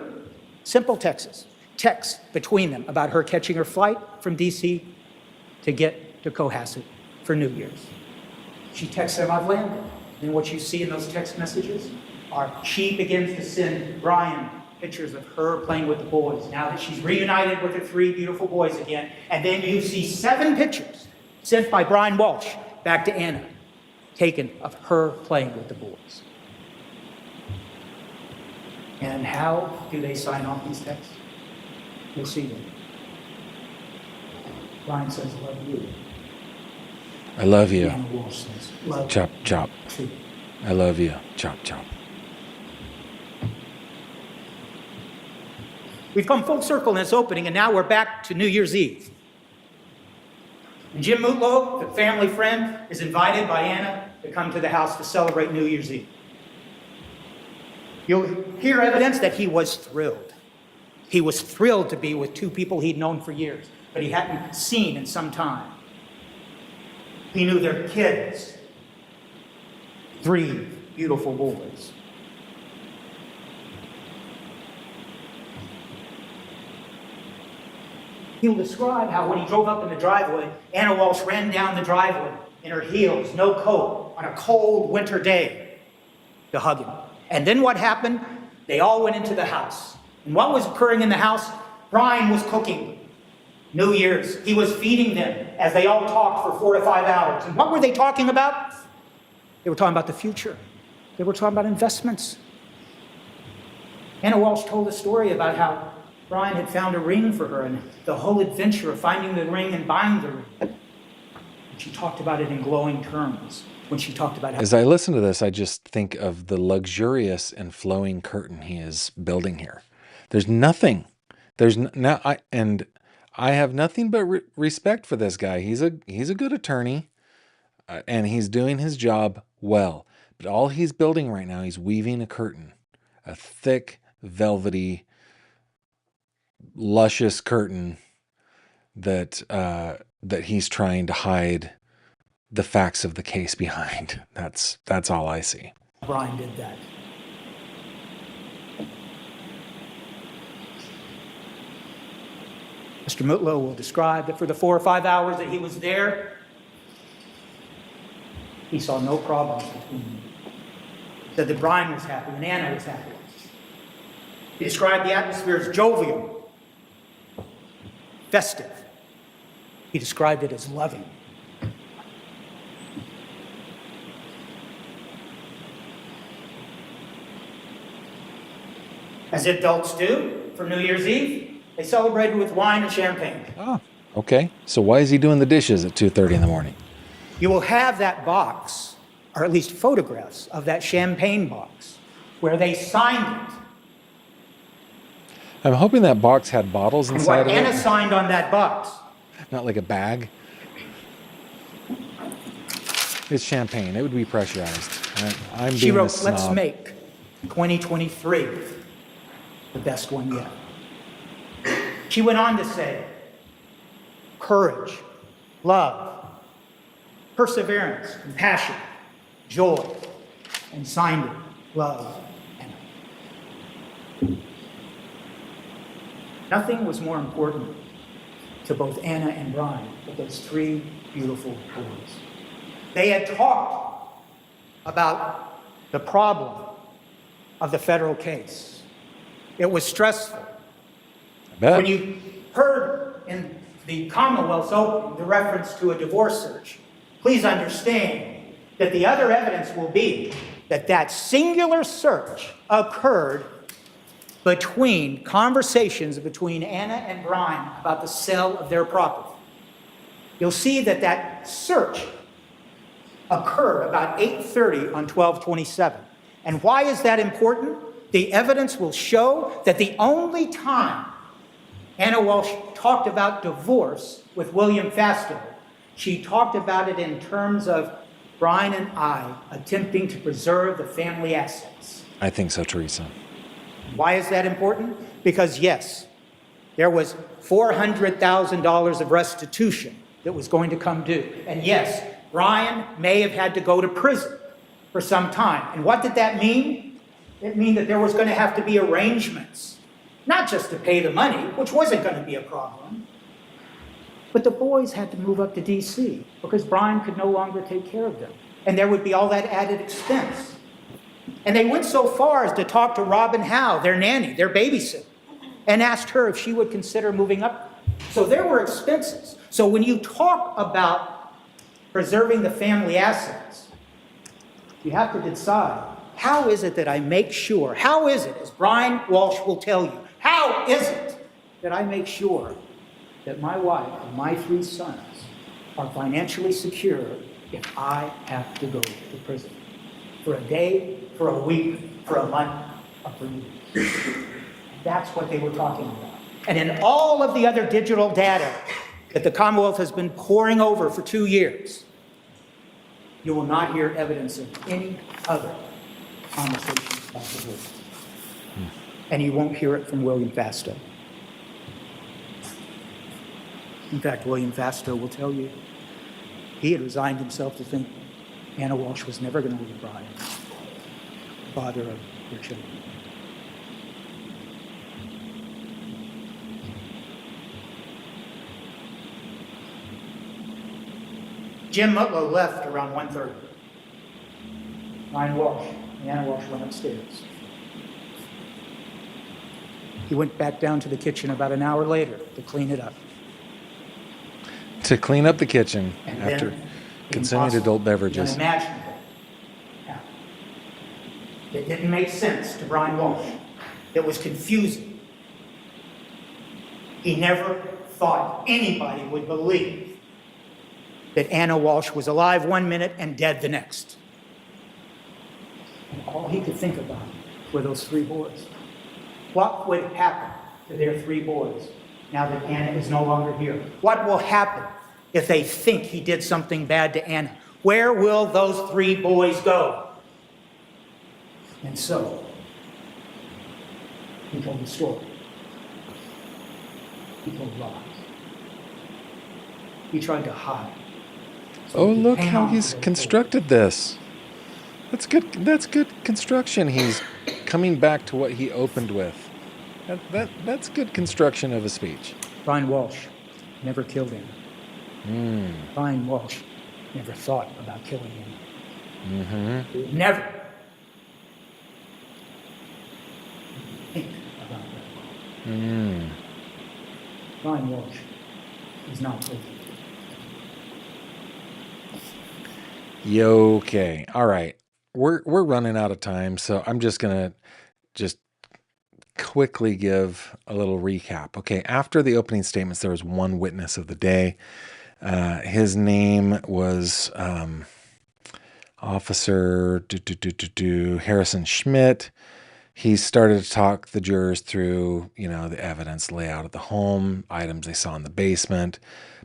Simple texts between them about her catching her flight from D.C. to get to Cohasset for New Year's. She texts them, I've landed. And what you see in those text messages are she begins to send Brian pictures of her playing with the boys now that she's reunited with her 3 beautiful boys again. And then you see 7 pictures sent by Brian Walshe back to Anna, taken of her playing with the boys. And how do they sign off these texts? You'll see them. Brian says, I love you. I love you. Anna Walshe says, love Chop, chop. you. I love you. Chop, chop. We've come full circle in this opening, and now we're back to New Year's Eve. And Jim Mutlow, the family friend, is invited by Anna to come to the house to celebrate New Year's Eve. You'll hear evidence that he was thrilled. He was thrilled to be with 2 people he'd known for years, but he hadn't seen in some time. He knew their kids, 3 beautiful boys. He'll describe how when he drove up in the driveway, Anna Walshe ran down the driveway in her heels, no coat, on a cold winter day to hug him. And then what happened? They all went into the house. And what was occurring in the house? Brian was cooking New Year's. He was feeding them as they all talked for 4 to 5 hours. And what were they talking about? They were talking about the future. They were talking about investments. Anna Walshe told a story about how Brian had found a ring for her and the whole adventure of finding the ring and buying the ring. And she talked about it in glowing terms when she talked about how... As I listen to this, I just think of the luxurious and flowing curtain he is building here. There's nothing. I have nothing but respect for this guy. He's a good attorney, and he's doing his job well. But all he's building right now, he's weaving a curtain, a thick, velvety, luscious curtain that he's trying to hide the facts of the case behind. That's all I see. Brian did that. Mr. Mutlow will describe that for the 4 or 5 hours that he was there, he saw no problems between them. He said that Brian was happy and Anna was happy. He described the atmosphere as jovial, festive. He described it as loving. As adults do for New Year's Eve, they celebrated with wine and champagne. Oh, okay. So why is he doing the dishes at 2:30 in the morning? You will have that box, or at least photographs of that champagne box, where they signed it. I'm hoping that box had bottles And inside what of Anna it. signed on that box. Not like a bag. It's champagne. It would be pressurized. I'm She being a wrote, snob. let's make 2023 the best one yet. She went on to say, courage, love, perseverance, compassion, joy, and signed it, love, Anna. Nothing was more important to both Anna and Brian but those 3 beautiful boys. They had talked about the problem of the federal case. It was stressful. I bet. When you heard in the Commonwealth's opening the reference to a divorce search, please understand that the other evidence will be that that singular search occurred between conversations between Anna and Brian about the sale of their property. You'll see that that search occurred about 8:30 on 12/27. And why is that important? The evidence will show that the only time Anna Walshe talked about divorce with William Fastow, she talked about it in terms of Brian and I attempting to preserve the family assets. I think so, Teresa. Why is that important? Because yes, there was $400,000 of restitution that was going to come due. And yes, Brian may have had to go to prison for some time. And what did that mean? It meant that there was going to have to be arrangements Not just to pay the money, which wasn't going to be a problem, but the boys had to move up to D.C. because Brian could no longer take care of them. And there would be all that added expense. And they went so far as to talk to Robin Howe, their nanny, their babysitter, and asked her if she would consider moving up. So there were expenses. So when you talk about preserving the family assets, you have to decide, how is it that I make sure, how is it, as Brian Walshe will tell you, how is it that I make sure that my wife and my 3 sons are financially secure if I have to go to prison for a day, for a week, for a month, or for years? That's what they were talking about. And in all of the other digital data that the Commonwealth has been poring over for 2 years, you will not hear evidence of any other conversations about divorce. And you won't hear it from William Fastow. In fact, William Fastow will tell you he had resigned himself to think Anna Walshe was never going to leave Brian, father of their children. Jim Mutlow left around 1:30. Brian Walshe and Anna Walshe went upstairs. He went back down to the kitchen about an hour later to clean it up. To clean up the kitchen And after then consuming adult beverages. Unimaginable. Now, it didn't make sense to Brian Walshe. It was confusing. He never thought anybody would believe that Anna Walshe was alive 1 minute and dead the next. And all he could think about were those 3 boys. What would happen to their 3 boys now that Anna is no longer here? What will happen if they think he did something bad to Anna? Where will those 3 boys go? And so, he told the story. He told lies. He tried to hide. So Oh, he could look hang how on to he's their constructed this. That's good. That's good construction. He's coming back to what he opened with. That's good construction of a speech. Brian Walshe never killed him. Brian Walshe never thought about killing him. Never think about that. Brian Walshe is not guilty. Okay. All right. We're running out of time, so I'm just gonna quickly give a little recap. Okay. After the opening statements, there was one witness of the day. His name was Officer Harrison Schmidt. He started to talk the jurors through, the evidence layout of the home, items they saw in the basement,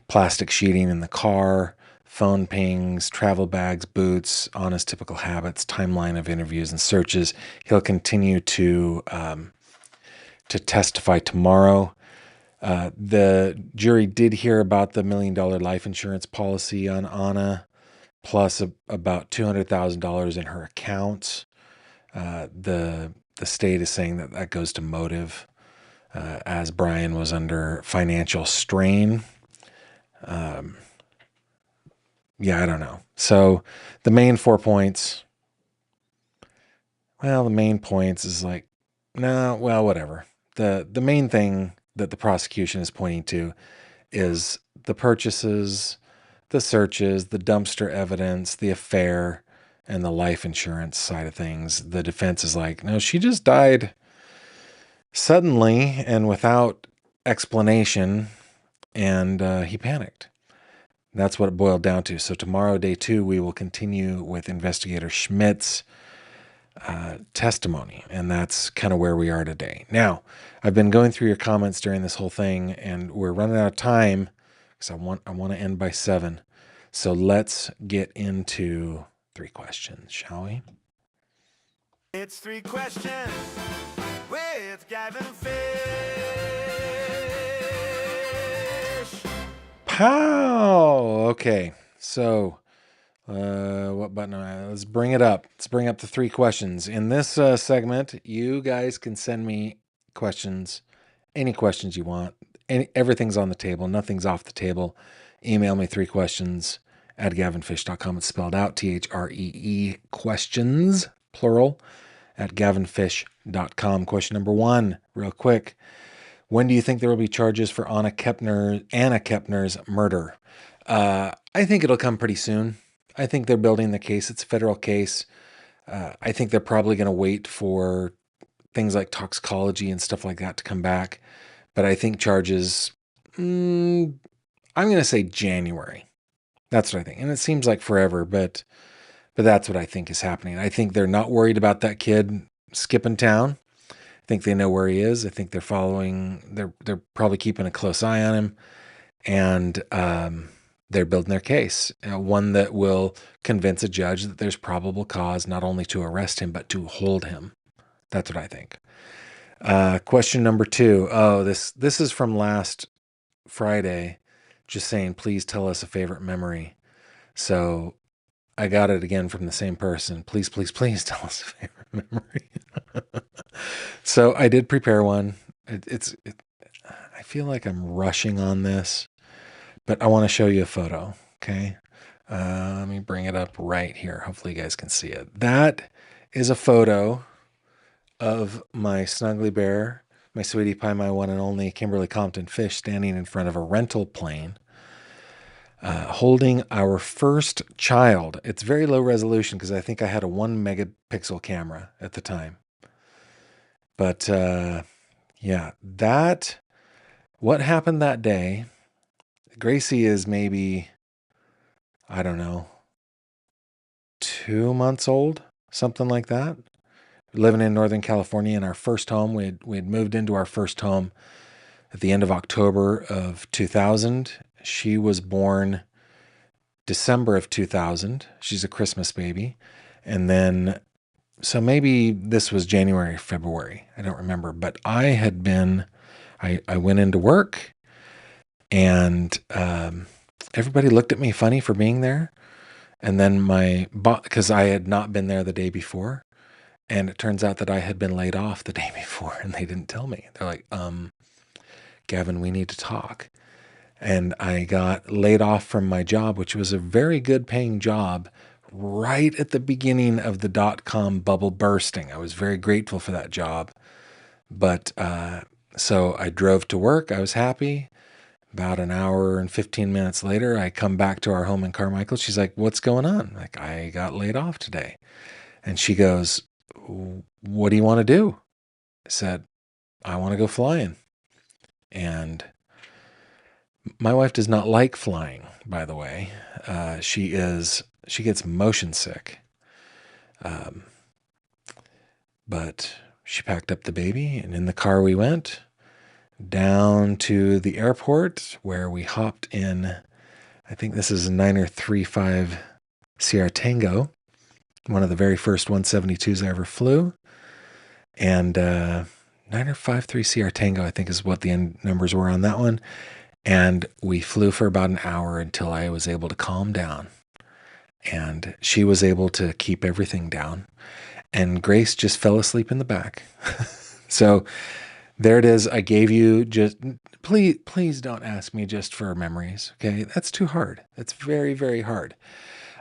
plastic sheeting in the car, phone pings, travel bags, boots, on his typical habits, timeline of interviews and searches. He'll continue to testify tomorrow. The jury did hear about the $1 million life insurance policy on Anna, plus about $200,000 in her accounts. The state is saying that goes to motive, as Brian was under financial strain. I don't know. So the main 4 points. Well, the main points is like, whatever. The main thing that the prosecution is pointing to is the purchases, the searches, the dumpster evidence, the affair, and the life insurance side of things. The defense is like, no, she just died suddenly and without explanation, and he panicked. That's what it boiled down to. So tomorrow, day 2, we will continue with Investigator Schmidt's testimony, and that's kind of where we are today. Now, I've been going through your comments during this whole thing, and we're running out of time because I want to end by 7. So let's get into 3 questions, shall we? It's 3 questions with Gavin Fish. Pow! Okay, so what button? Let's bring it up. Let's bring up the 3 questions. In this segment, you guys can send me questions any questions you want. Everything's on the table. Nothing's off the table. Email me 3questions at gavinfish.com. It's spelled out THREE questions, plural, at gavinfish.com. Question number 1, real quick. When do you think there will be charges for Anna Kepner's murder? I think it'll come pretty soon. I think they're building the case. It's a federal case. I think they're probably going to wait for things like toxicology and stuff like that to come back. But I think charges, I'm going to say January. That's what I think. And it seems like forever, but that's what I think is happening. I think they're not worried about that kid skipping town. I think they know where he is. I think they're probably keeping a close eye on him. And they're building their case, one that will convince a judge that there's probable cause not only to arrest him, but to hold him. That's what I think. Question number 2. Oh, this is from last Friday, just saying, please tell us a favorite memory. So I got it again from the same person. Please, please, please tell us a favorite memory. So I did prepare one. I feel like I'm rushing on this, but I want to show you a photo. Okay. Let me bring it up right here. Hopefully you guys can see it. That is a photo of my snuggly bear, my sweetie pie, my one and only Kimberly Compton Fish, standing in front of a rental plane, holding our first child. It's very low resolution because I think I had a 1 megapixel camera at the time. But yeah, what happened that day, Gracie is maybe, I don't know, 2 months old, something like that. Living in Northern California in our first home. We had moved into our first home at the end of October of 2000. She was born December of 2000. She's a Christmas baby. And then, so maybe this was January, February. I don't remember. But I went into work and everybody looked at me funny for being there. And then because I had not been there the day before. And it turns out that I had been laid off the day before and they didn't tell me. They're like, Gavin, we need to talk. And I got laid off from my job, which was a very good paying job right at the beginning of the .com bubble bursting. I was very grateful for that job. But so I drove to work. I was happy. About an hour and 15 minutes later, I come back to our home in Carmichael. She's like, what's going on? Like, I got laid off today. And she goes, what do you want to do? I said, I want to go flying. And my wife does not like flying, by the way. She gets motion sick. But she packed up the baby and in the car we went down to the airport where we hopped in. I think this is a 935 Sierra Tango, one of the very first 172s I ever flew. And 953 Sierra Tango, I think is what the end numbers were on that one. And we flew for about an hour until I was able to calm down. And she was able to keep everything down. And Grace just fell asleep in the back. So there it is. I gave you please don't ask me just for memories. Okay. That's too hard. That's very, very hard.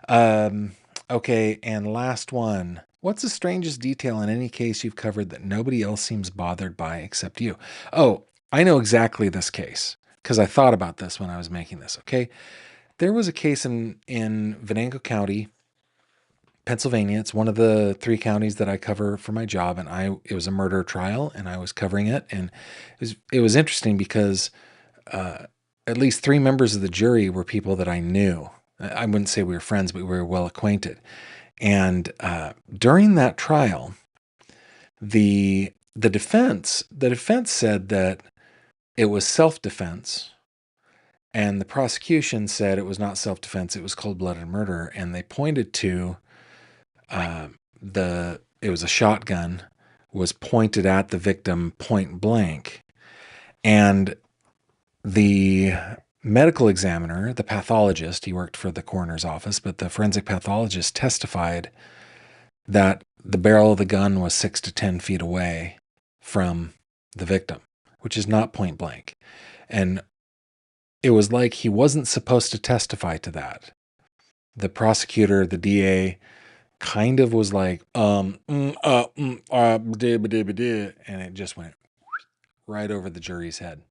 Okay. And last one. What's the strangest detail in any case you've covered that nobody else seems bothered by except you? Oh, I know exactly this case because I thought about this when I was making this. Okay. There was a case in Venango County, Pennsylvania. It's one of the 3 counties that I cover for my job. And it was a murder trial and I was covering it. And it was interesting because, at least 3 members of the jury were people that I knew. I wouldn't say we were friends, but we were well acquainted. And, during that trial, the defense said that it was self-defense. And the prosecution said it was not self-defense, it was cold-blooded murder. And they pointed to it was a shotgun was pointed at the victim point blank. And the medical examiner, the pathologist, he worked for the coroner's office, but the forensic pathologist testified that the barrel of the gun was 6 to 10 feet away from the victim. which is not point blank. And it was like he wasn't supposed to testify to that. The prosecutor, the DA, kind of was like, and it just went right over the jury's head.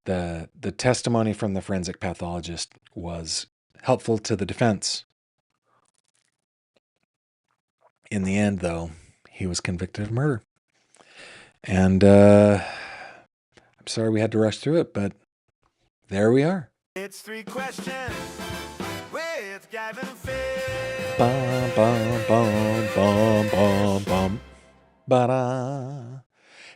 The testimony from the forensic pathologist was helpful to the defense. In the end, though, he was convicted of murder. And I'm sorry we had to rush through it, but there we are. It's three questions with Gavin and Phil. Bum, bum, bum, bum, bum, bum. Ba-da.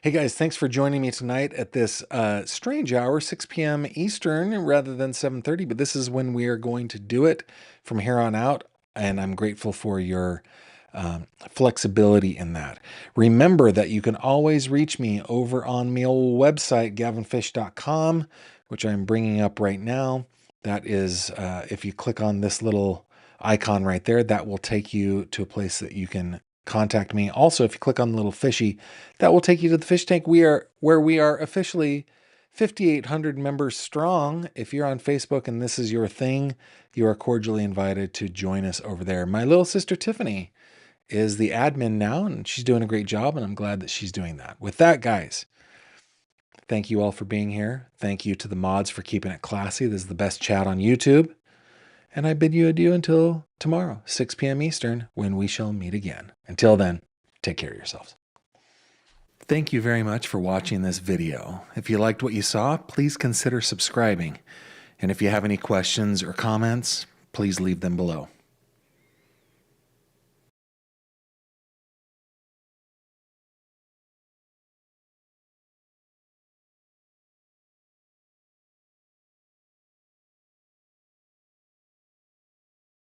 Hey guys, thanks for joining me tonight at this strange hour, 6 p.m. Eastern rather than 7:30, but this is when we are going to do it from here on out, and I'm grateful for your flexibility in that. Remember that you can always reach me over on my old website, gavinfish.com, which I'm bringing up right now. That is, if you click on this little icon right there, that will take you to a place that you can contact me. Also, if you click on the little fishy, that will take you to the fish tank. Where we are officially 5,800 members strong. If you're on Facebook and this is your thing, you are cordially invited to join us over there. My little sister Tiffany is the admin now, and she's doing a great job, and I'm glad that she's doing that. With that, guys, thank you all for being here. Thank you to the mods for keeping it classy. This is the best chat on YouTube. And I bid you adieu until tomorrow, 6 p.m. Eastern, when we shall meet again. Until then, take care of yourselves. Thank you very much for watching this video. If you liked what you saw, please consider subscribing. And if you have any questions or comments, please leave them below.